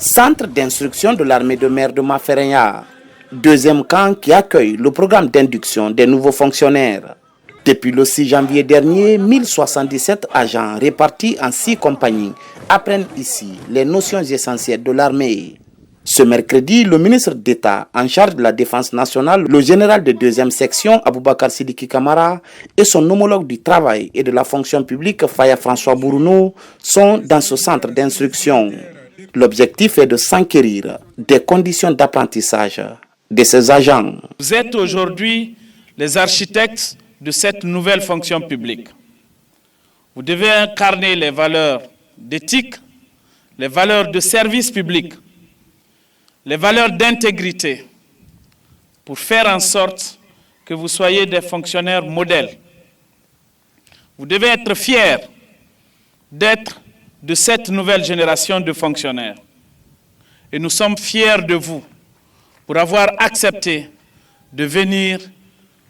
Centre d'instruction de l'armée de mer de Mafereya, deuxième camp qui accueille le programme d'induction des nouveaux fonctionnaires. Depuis le 6 janvier dernier, 1077 agents répartis en 6 compagnies apprennent ici les notions essentielles de l'armée. Ce mercredi, le ministre d'État en charge de la défense nationale, le général de 2e section, Aboubakar Sidiki Kamara, et son homologue du travail et de la fonction publique, Faya François Bourounou, sont dans ce centre d'instruction. L'objectif est de s'enquérir des conditions d'apprentissage de ces agents. Vous êtes aujourd'hui les architectes de cette nouvelle fonction publique. Vous devez incarner les valeurs d'éthique, les valeurs de service public, les valeurs d'intégrité, pour faire en sorte que vous soyez des fonctionnaires modèles. Vous devez être fiers d'être de cette nouvelle génération de fonctionnaires. Et nous sommes fiers de vous pour avoir accepté de venir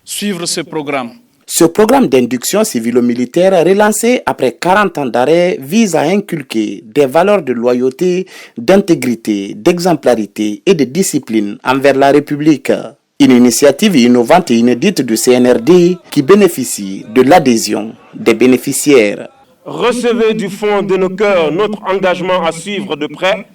suivre ce programme. Ce programme d'induction civilo-militaire relancé après 40 ans d'arrêt vise à inculquer des valeurs de loyauté, d'intégrité, d'exemplarité et de discipline envers la République. Une initiative innovante et inédite du CNRD qui bénéficie de l'adhésion des bénéficiaires. Recevez du fond de nos cœurs notre engagement à suivre de près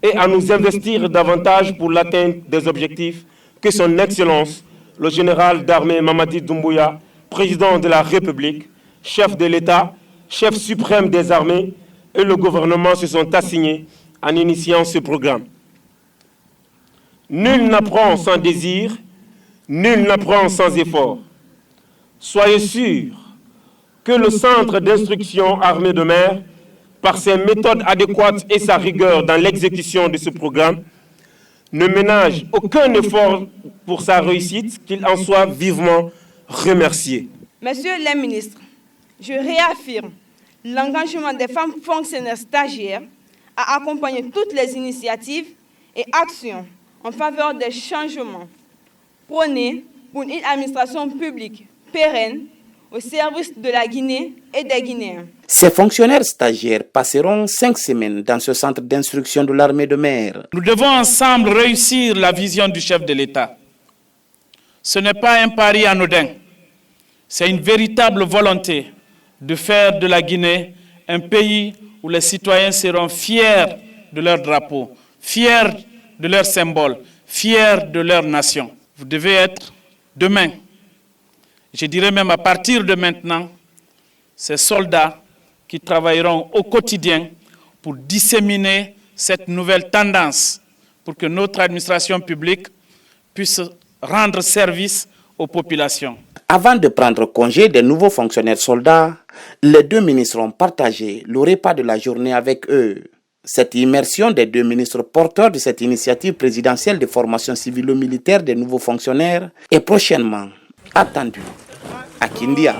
et à nous investir davantage pour l'atteinte des objectifs que son Excellence, le général d'armée Mamadi Doumbouya, président de la République, chef de l'État, chef suprême des armées et le gouvernement se sont assignés en initiant ce programme. Nul n'apprend sans désir, nul n'apprend sans effort. Soyez sûrs que le Centre d'instruction armée de mer, par ses méthodes adéquates et sa rigueur dans l'exécution de ce programme, ne ménage aucun effort pour sa réussite, qu'il en soit vivement remercié. Messieurs les ministres, je réaffirme l'engagement des femmes fonctionnaires stagiaires à accompagner toutes les initiatives et actions en faveur des changements prônés pour une administration publique pérenne au service de la Guinée et des Guinéens. Ces fonctionnaires stagiaires passeront 5 semaines dans ce centre d'instruction de l'armée de mer. Nous devons ensemble réussir la vision du chef de l'État. Ce n'est pas un pari anodin, c'est une véritable volonté de faire de la Guinée un pays où les citoyens seront fiers de leur drapeau, fiers de leur symbole, fiers de leur nation. Vous devez être demain, je dirais même à partir de maintenant, ces soldats qui travailleront au quotidien pour disséminer cette nouvelle tendance, pour que notre administration publique puisse rendre service aux populations. Avant de prendre congé des nouveaux fonctionnaires soldats, les 2 ministres ont partagé le repas de la journée avec eux. Cette immersion des 2 ministres porteurs de cette initiative présidentielle de formation civilo-militaire des nouveaux fonctionnaires est prochainement attendue à Kindia.